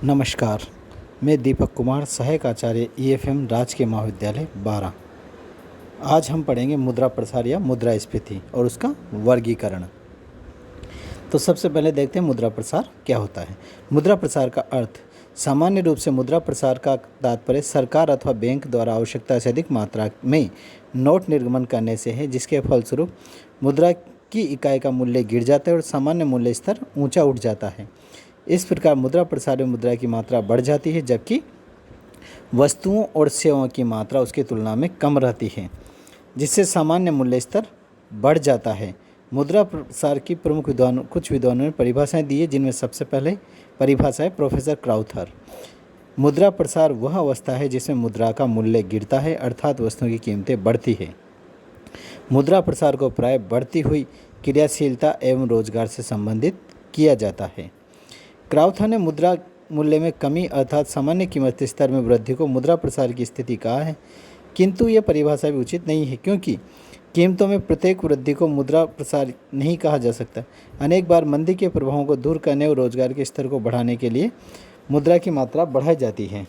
नमस्कार। मैं दीपक कुमार, सहायक आचार्य ईएफएम राजकीय महाविद्यालय 12। आज हम पढ़ेंगे मुद्रा प्रसार या मुद्रास्फीति और उसका वर्गीकरण। तो सबसे पहले देखते हैं मुद्रा प्रसार क्या होता है। मुद्रा प्रसार का अर्थ सामान्य रूप से मुद्रा प्रसार का तात्पर्य सरकार अथवा बैंक द्वारा आवश्यकता से अधिक मात्रा में नोट निर्गमन करने से है, जिसके फलस्वरूप मुद्रा की इकाई का मूल्य गिर जाता है और सामान्य मूल्य स्तर ऊंचा उठ जाता है। इस प्रकार मुद्रा प्रसार में मुद्रा की मात्रा बढ़ जाती है, जबकि वस्तुओं और सेवाओं की मात्रा उसकी तुलना में कम रहती है, जिससे सामान्य मूल्य स्तर बढ़ जाता है। मुद्रा प्रसार की प्रमुख कुछ विद्वानों ने परिभाषाएं दी है, जिनमें सबसे पहले परिभाषा है प्रोफेसर क्राउथर। मुद्रा प्रसार वह अवस्था है जिसमें मुद्रा का मूल्य गिरता है, अर्थात वस्तुओं की कीमतें बढ़ती है। मुद्रा प्रसार को प्राय बढ़ती हुई क्रियाशीलता एवं रोजगार से संबंधित किया जाता है। क्राउथर ने मुद्रा मूल्य में कमी अर्थात सामान्य कीमत स्तर में वृद्धि को मुद्रा प्रसार की स्थिति कहा है, किंतु यह परिभाषा भी उचित नहीं है, क्योंकि कीमतों में प्रत्येक वृद्धि को मुद्रा प्रसार नहीं कहा जा सकता। अनेक बार मंदी के प्रभावों को दूर करने और रोजगार के स्तर को बढ़ाने के लिए मुद्रा की मात्रा बढ़ाई जाती है।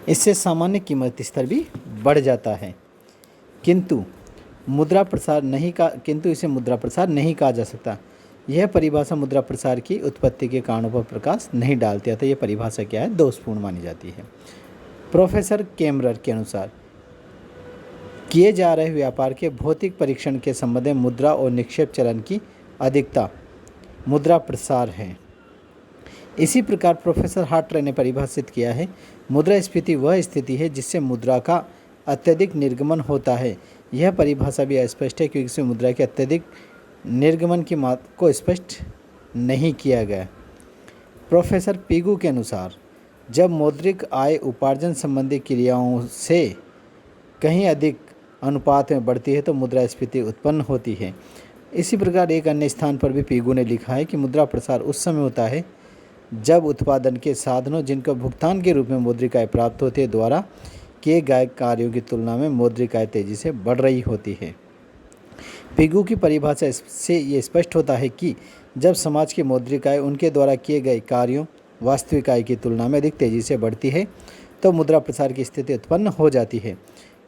इससे सामान्य कीमत स्तर भी बढ़ जाता है, किंतु इसे मुद्रा प्रसार नहीं कहा जा सकता। यह परिभाषा मुद्रा प्रसार की उत्पत्ति के कारणों पर प्रकाश नहीं डालती, अतः यह परिभाषा क्या है, दोषपूर्ण मानी जाती है। प्रोफेसर केमरर के अनुसार किए जा रहे व्यापार के भौतिक परीक्षण के संबंध में मुद्रा और निक्षेप चलन की अधिकता मुद्रा प्रसार है। इसी प्रकार प्रोफेसर हार्ट्रे ने परिभाषित किया है, मुद्रास्फीति वह स्थिति है जिससे मुद्रा का अत्यधिक निर्गमन होता है। यह परिभाषा भी अस्पष्ट है, क्योंकि इसमें मुद्रा के अत्यधिक निर्गमन की मात्रा को स्पष्ट नहीं किया गया। प्रोफेसर पीगू के अनुसार जब मौद्रिक आय उपार्जन संबंधी क्रियाओं से कहीं अधिक अनुपात में बढ़ती है तो मुद्रास्फीति उत्पन्न होती है। इसी प्रकार एक अन्य स्थान पर भी पीगू ने लिखा है कि मुद्रा प्रसार उस समय होता है जब उत्पादन के साधनों जिनको भुगतान के रूप में मौद्रिक आय प्राप्त होती है द्वारा किए गए कार्यों की तुलना में मौद्रिक आय तेजी से बढ़ रही होती है। पिगू की परिभाषा से ये स्पष्ट होता है कि जब समाज की मौद्रिक आय उनके द्वारा किए गए कार्यों वास्तविक आय की तुलना में अधिक तेजी से बढ़ती है तो मुद्रा प्रसार की स्थिति उत्पन्न हो जाती है।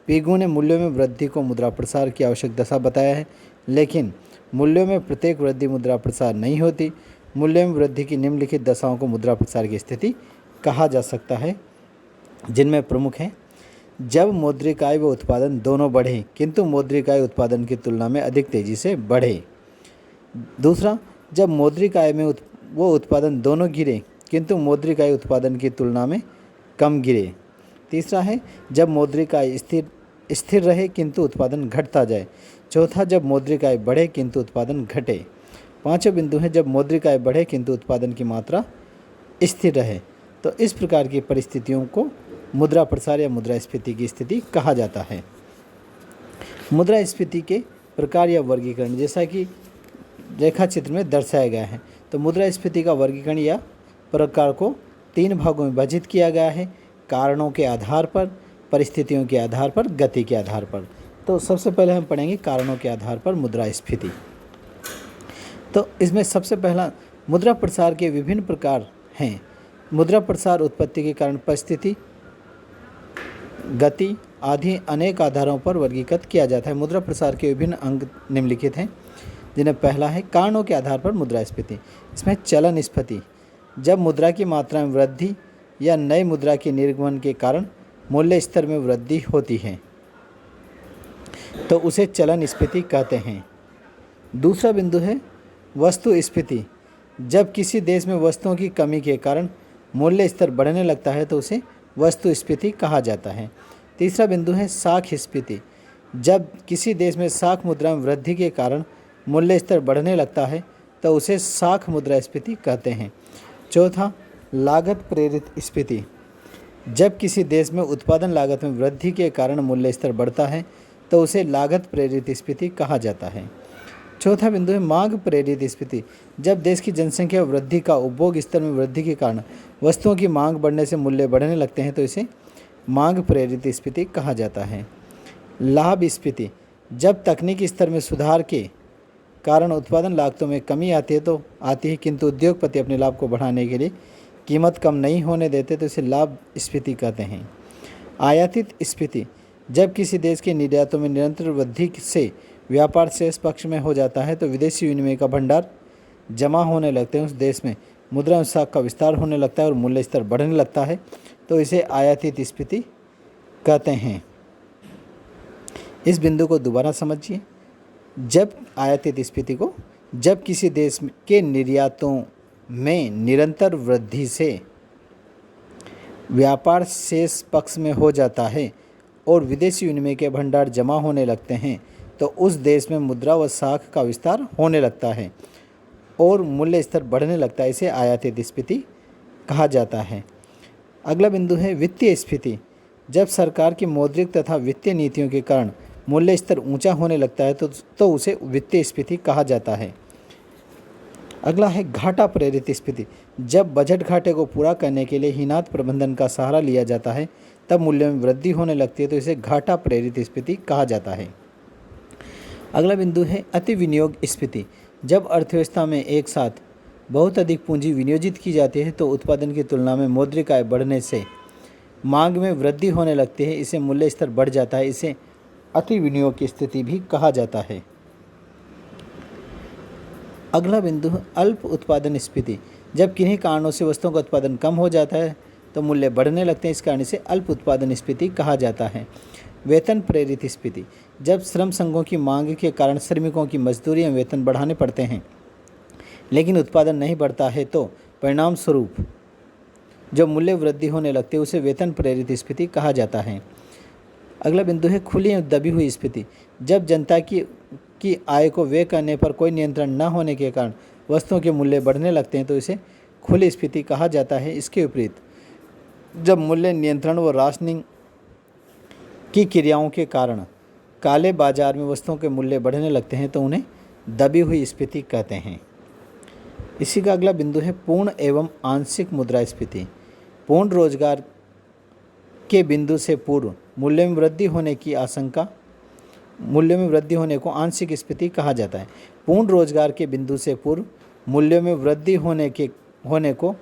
पिगू ने मूल्यों में वृद्धि को मुद्रा प्रसार की आवश्यक दशा बताया है, लेकिन मूल्यों में प्रत्येक वृद्धि मुद्रा प्रसार नहीं होती। मूल्यों में वृद्धि की निम्नलिखित दशाओं को मुद्रा प्रसार की स्थिति कहा जा सकता है, जिनमें प्रमुख हैं जब मौद्रिक आय व उत्पादन दोनों बढ़े किंतु मौद्रिक आय उत्पादन की तुलना में अधिक तेजी से बढ़े। दूसरा, जब मौद्रिक आय में वो उत्पादन दोनों गिरे किंतु मौद्रिक आय उत्पादन की तुलना में कम गिरे। तीसरा है जब मौद्रिक आय स्थिर रहे किंतु उत्पादन घटता जाए। चौथा, जब मौद्रिक आय बढ़े किंतु उत्पादन घटे। पाँचवें बिंदु है जब मौद्रिक आय बढ़े किंतु उत्पादन की मात्रा स्थिर रहे। तो इस प्रकार की परिस्थितियों को मुद्रा प्रसार या मुद्रास्फीति की स्थिति कहा जाता है। मुद्रास्फीति के प्रकार या वर्गीकरण जैसा कि रेखा चित्र में दर्शाया गया है, तो मुद्रास्फीति का वर्गीकरण या प्रकार को 3 भागों में विभाजित किया गया है, कारणों के आधार पर, परिस्थितियों के आधार पर, गति के आधार पर। तो सबसे पहले हम पढ़ेंगे कारणों के आधार पर मुद्रास्फीति। तो इसमें सबसे पहला मुद्रा प्रसार के विभिन्न प्रकार हैं। मुद्रा प्रसार उत्पत्ति के कारण परिस्थिति, गति आदि अनेक आधारों पर वर्गीकृत किया जाता है। मुद्रा प्रसार के विभिन्न अंग निम्नलिखित हैं, जिन्हें पहला है कारणों के आधार पर मुद्रास्फीति। इसमें चलन स्फीति, जब मुद्रा की मात्रा में वृद्धि या नई मुद्रा के निर्गमन के कारण मूल्य स्तर में वृद्धि होती है तो उसे चलन स्फीति कहते हैं। दूसरा बिंदु है वस्तु स्फीति, जब किसी देश में वस्तुओं की कमी के कारण मूल्य स्तर बढ़ने लगता है तो उसे वस्तु स्फीति कहा जाता है। तीसरा बिंदु है साख स्फीति, जब किसी देश में साख मुद्रा में वृद्धि के कारण मूल्य स्तर बढ़ने लगता है तो उसे साख मुद्रास्फीति कहते हैं। चौथा, लागत प्रेरित स्फीति, जब किसी देश में उत्पादन लागत में वृद्धि के कारण मूल्य स्तर बढ़ता है तो उसे लागत प्रेरित स्फीति कहा जाता है। चौथा बिंदु है मांग प्रेरित स्फीति, जब देश की जनसंख्या वृद्धि का उपभोग स्तर में वृद्धि के कारण वस्तुओं की मांग बढ़ने से मूल्य बढ़ने लगते हैं तो इसे मांग प्रेरित स्फीति कहा जाता है। लाभ स्फीति, जब तकनीकी स्तर में सुधार के कारण उत्पादन लागतों में कमी आती है किंतु उद्योगपति अपने लाभ को बढ़ाने के लिए कीमत कम नहीं होने देते तो इसे लाभ स्फीति कहते हैं। आयातित स्फीति, जब किसी देश के निर्यातों में निरंतर वृद्धि से व्यापार शेष पक्ष में हो जाता है तो विदेशी विनिमय का भंडार जमा होने लगते हैं, उस देश में मुद्रा अनुसार का विस्तार होने लगता है और मूल्य स्तर बढ़ने लगता है, तो इसे आयातित स्फीति कहते हैं। इस बिंदु को दोबारा समझिए। जब आयातित स्फीति को, जब किसी देश के निर्यातों में निरंतर वृद्धि से व्यापार शेष पक्ष में हो जाता है और विदेशी विनिमय के भंडार जमा होने लगते हैं तो उस देश में मुद्रा व साख का विस्तार होने लगता है और मूल्य स्तर बढ़ने लगता है, इसे आयातित स्फीति कहा जाता है। अगला बिंदु है वित्तीय स्फीति। जब सरकार की मौद्रिक तथा वित्तीय नीतियों के कारण मूल्य स्तर ऊंचा होने लगता है तो उसे वित्तीय स्फीति कहा जाता है। अगला है घाटा प्रेरित स्फीति। जब बजट घाटे को पूरा करने के लिए हीनात प्रबंधन का सहारा लिया जाता है तब मूल्य में वृद्धि होने लगती है, तो इसे घाटा प्रेरित स्फीति कहा जाता है। अगला बिंदु है अति विनियोग स्फीति। जब अर्थव्यवस्था में एक साथ बहुत अधिक पूंजी विनियोजित की जाती है तो उत्पादन की तुलना में मौद्रिक आय बढ़ने से मांग में वृद्धि होने लगती है, इसे मूल्य स्तर बढ़ जाता है, इसे अति विनियोग की स्थिति भी कहा जाता है। अगला बिंदु है अल्प उत्पादन स्फीति। जब किन्हीं कारणों से वस्तुओं का उत्पादन कम हो जाता है तो मूल्य बढ़ने लगते हैं, इस कारण इसे अल्प उत्पादन स्फीति कहा जाता है। वेतन प्रेरित स्फीति। जब श्रम संघों की मांग के कारण श्रमिकों की मजदूरी एवं वेतन बढ़ाने पड़ते हैं लेकिन उत्पादन नहीं बढ़ता है तो परिणाम स्वरूप जो मूल्य वृद्धि होने लगती है उसे वेतन प्रेरित स्फीति कहा जाता है। अगला बिंदु है खुली एवं दबी हुई स्फीति। जब जनता की आय को व्यय करने पर कोई नियंत्रण न होने के कारण वस्तुओं के मूल्य बढ़ने लगते हैं तो इसे खुली स्फीति कहा जाता है। इसके विपरीत जब मूल्य नियंत्रण व राशनिंग की क्रियाओं के कारण काले बाजार में वस्तुओं के मूल्य बढ़ने लगते हैं तो उन्हें दबी हुई स्फीति कहते हैं। इसी का अगला बिंदु है पूर्ण एवं आंशिक मुद्रास्फीति। पूर्ण रोजगार के बिंदु से पूर्व मूल्य में वृद्धि होने को आंशिक स्फीति कहा जाता है। पूर्ण रोजगार के बिंदु से पूर्व मूल्य में वृद्धि होने को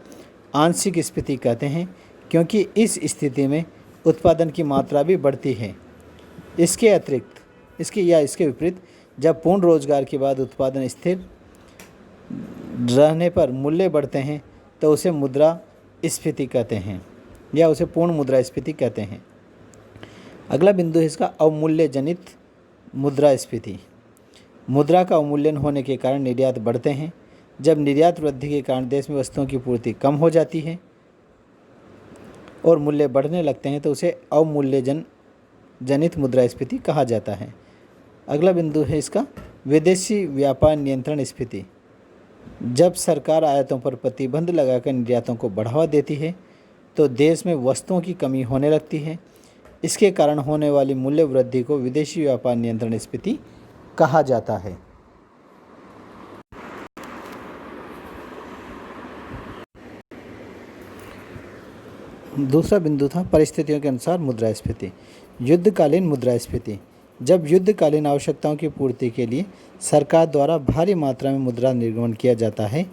आंशिक स्फीति कहते हैं क्योंकि इस स्थिति में उत्पादन की मात्रा भी बढ़ती है। इसके अतिरिक्त इसके विपरीत जब पूर्ण रोजगार के बाद उत्पादन स्थिर रहने पर मूल्य बढ़ते हैं तो उसे मुद्रा स्फीति कहते हैं या उसे पूर्ण मुद्रास्फीति कहते हैं। अगला बिंदु है इसका अवमूल्य जनित मुद्रास्फीति। मुद्रा का अवमूल्यन होने के कारण निर्यात बढ़ते हैं। जब निर्यात वृद्धि के कारण देश में वस्तुओं की पूर्ति कम हो जाती है और मूल्य बढ़ने लगते हैं तो उसे अवमूल्य जनित मुद्रास्फीति कहा जाता है। अगला बिंदु है इसका विदेशी व्यापार नियंत्रण स्फीति। जब सरकार आयातों पर प्रतिबंध लगाकर निर्यातों को बढ़ावा देती है तो देश में वस्तुओं की कमी होने लगती है। इसके कारण होने वाली मूल्य वृद्धि को विदेशी व्यापार नियंत्रण स्फीति कहा जाता है। दूसरा बिंदु था परिस्थितियों के अनुसार मुद्रास्फीति। युद्धकालीन मुद्रास्फीति। जब युद्धकालीन आवश्यकताओं की पूर्ति के लिए सरकार द्वारा भारी मात्रा में मुद्रा निर्गमन किया जाता है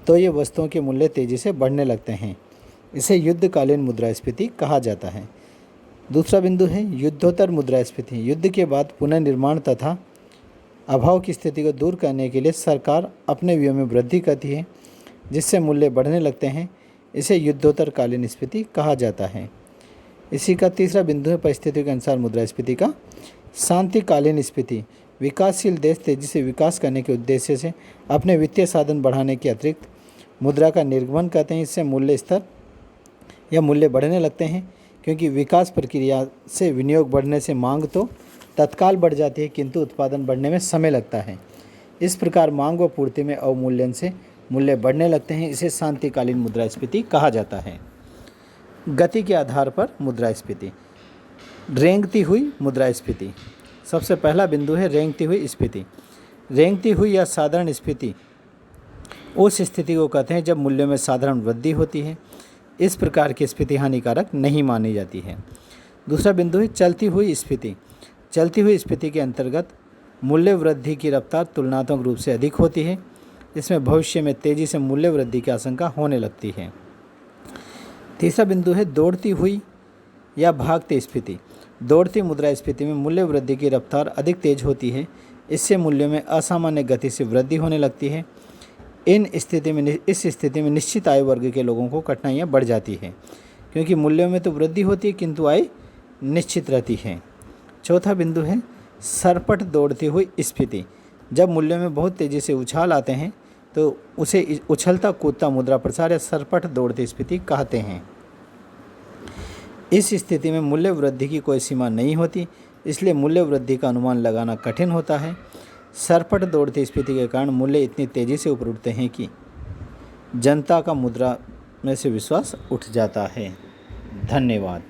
तो ये वस्तुओं के मूल्य तेज़ी से बढ़ने लगते हैं, इसे युद्धकालीन मुद्रास्फीति कहा जाता है। दूसरा बिंदु है युद्धोत्तर मुद्रास्फीति। युद्ध के बाद पुनर्निर्माण तथा अभाव की स्थिति को दूर करने के लिए सरकार अपने व्यय में वृद्धि करती है जिससे मूल्य बढ़ने लगते हैं, इसे युद्धोत्तरकालीन स्फीति कहा जाता है। इसी का तीसरा बिंदु है परिस्थितियों के अनुसार मुद्रास्फीति का शांतिकालीन स्फीति। विकासशील देश तेजी से विकास करने के उद्देश्य से अपने वित्तीय साधन बढ़ाने के अतिरिक्त मुद्रा का निर्गमन करते हैं, इससे मूल्य स्तर या मूल्य बढ़ने लगते हैं क्योंकि विकास प्रक्रिया से विनियोग बढ़ने से मांग तो तत्काल बढ़ जाती है किंतु उत्पादन बढ़ने में समय लगता है। इस प्रकार मांग व पूर्ति में अवमूल्यन से मूल्य बढ़ने लगते हैं, इसे शांतिकालीन मुद्रास्फीति कहा जाता है। गति के आधार पर मुद्रास्फीति। रेंगती हुई मुद्रास्फीति। सबसे पहला बिंदु है रेंगती हुई स्फीति। रेंगती हुई या साधारण स्फीति उस स्थिति को कहते हैं जब मूल्यों में साधारण वृद्धि होती है। इस प्रकार की स्फीति हानिकारक नहीं मानी जाती है। दूसरा बिंदु है चलती हुई स्फीति। चलती हुई स्फीति के अंतर्गत मूल्य वृद्धि की रफ्तार तुलनात्मक रूप से अधिक होती है। इसमें भविष्य में तेज़ी से मूल्य वृद्धि की आशंका होने लगती है। तीसरा बिंदु है दौड़ती हुई या भागती स्फीति। दौड़ती मुद्रास्फीति में मूल्य वृद्धि की रफ्तार अधिक तेज होती है। इससे मूल्यों में असामान्य गति से वृद्धि होने लगती है। इस स्थिति में निश्चित आयु वर्ग के लोगों को कठिनाइयाँ बढ़ जाती हैं, क्योंकि मूल्यों में तो वृद्धि होती है किंतु आय निश्चित रहती है। चौथा बिंदु है सरपट दौड़ती हुई स्फीति। जब मूल्यों में बहुत तेज़ी से उछाल आते हैं तो उसे उछलता कूदता मुद्रा प्रसार या सरपट दौड़ती स्फीति कहते हैं। इस स्थिति में मूल्य वृद्धि की कोई सीमा नहीं होती, इसलिए मूल्य वृद्धि का अनुमान लगाना कठिन होता है। सरपट दौड़ती स्फीति के कारण मूल्य इतनी तेज़ी से ऊपर उठते हैं कि जनता का मुद्रा में से विश्वास उठ जाता है। धन्यवाद।